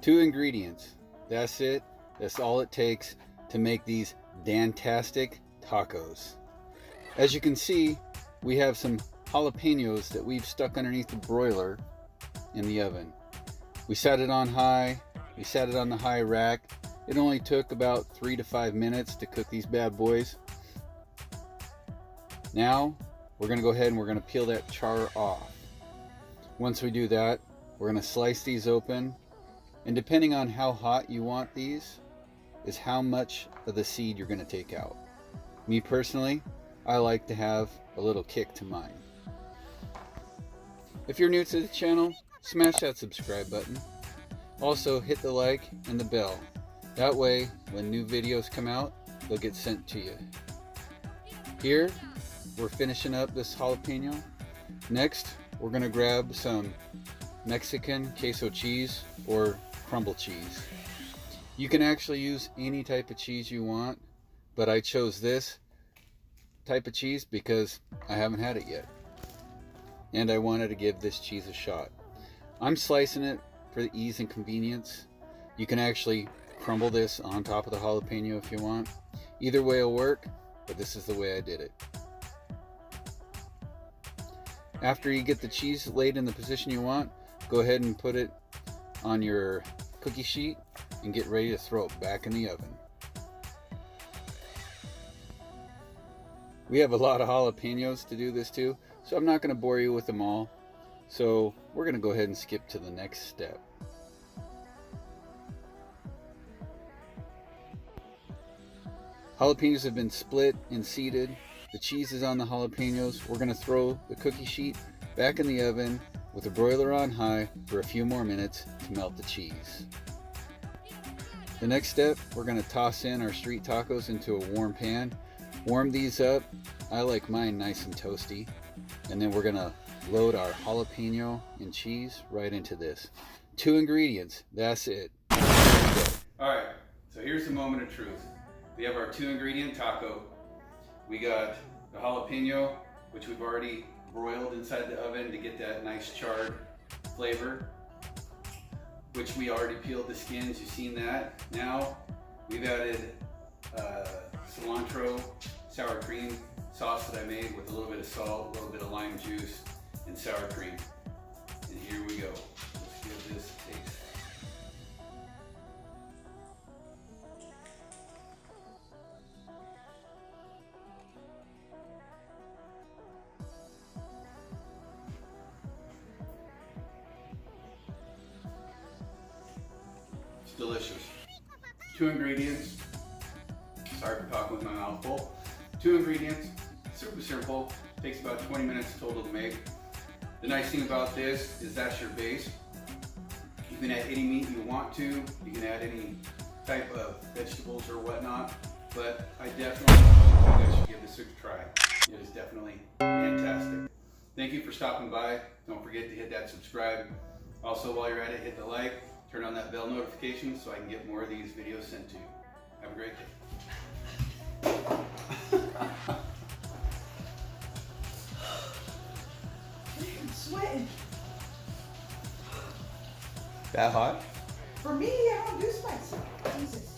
2 ingredients. That's it. That's all it takes to make these dantastic tacos. As you can see, we have some jalapenos that we've stuck underneath the broiler in the oven. We set it on high. We set it on the high rack. It only took about 3 to 5 minutes to cook these bad boys. Now we're going to go ahead and we're going to peel that char off. Once we do that, we're going to slice these open, and depending on how hot you want these is how much of the seed you're going to take out. Me personally, I like to have a little kick to mine. If you're new to the channel, smash that subscribe button. Also hit the like and the bell. That way when new videos come out, they'll get sent to you. Here we're finishing up this jalapeno. Next we're going to grab some Mexican queso cheese or crumble cheese. You can actually use any type of cheese you want, but I chose this type of cheese because I haven't had it yet and I wanted to give this cheese a shot. I'm slicing it for the ease and convenience. You can actually crumble this on top of the jalapeno if you want. Either way will work, but this is the way I did it. After you get the cheese laid in the position you want, go ahead and put it on your cookie sheet and get ready to throw it back in the oven. We have a lot of jalapenos to do this too, so I'm not going to bore you with them all. So we're going to go ahead and skip to the next step. Jalapenos have been split and seeded. The cheese is on the jalapenos. We're going to throw the cookie sheet back in the oven with the broiler on high for a few more minutes to melt the cheese. The next step, we're going to toss in our street tacos into a warm pan. Warm these up. I like mine nice and toasty. And then we're going to load our jalapeno and cheese right into this. 2 ingredients. That's it. Alright, so here's the moment of truth. We have our 2 ingredient taco. We got the jalapeno, which we've already broiled inside the oven to get that nice charred flavor, which we already peeled the skins. You've seen that. Now we've added cilantro sour cream sauce that I made with a little bit of salt, a little bit of lime juice, and sour cream. And here we go. Let's give this a taste. It's delicious. 2 ingredients. Sorry for talking with my mouth full. 2 ingredients, super simple, takes about 20 minutes total to make. The nice thing about this is that's your base. You can add any meat you want to, you can add any type of vegetables or whatnot, but I definitely think you guys should give this a try. It is definitely fantastic. Thank you for stopping by. Don't forget to hit that subscribe. Also, while you're at it, hit the like, turn on that bell notification so I can get more of these videos sent to you. Have a great day. I'm sweating. That hot? For me, I don't do spicy. Jesus.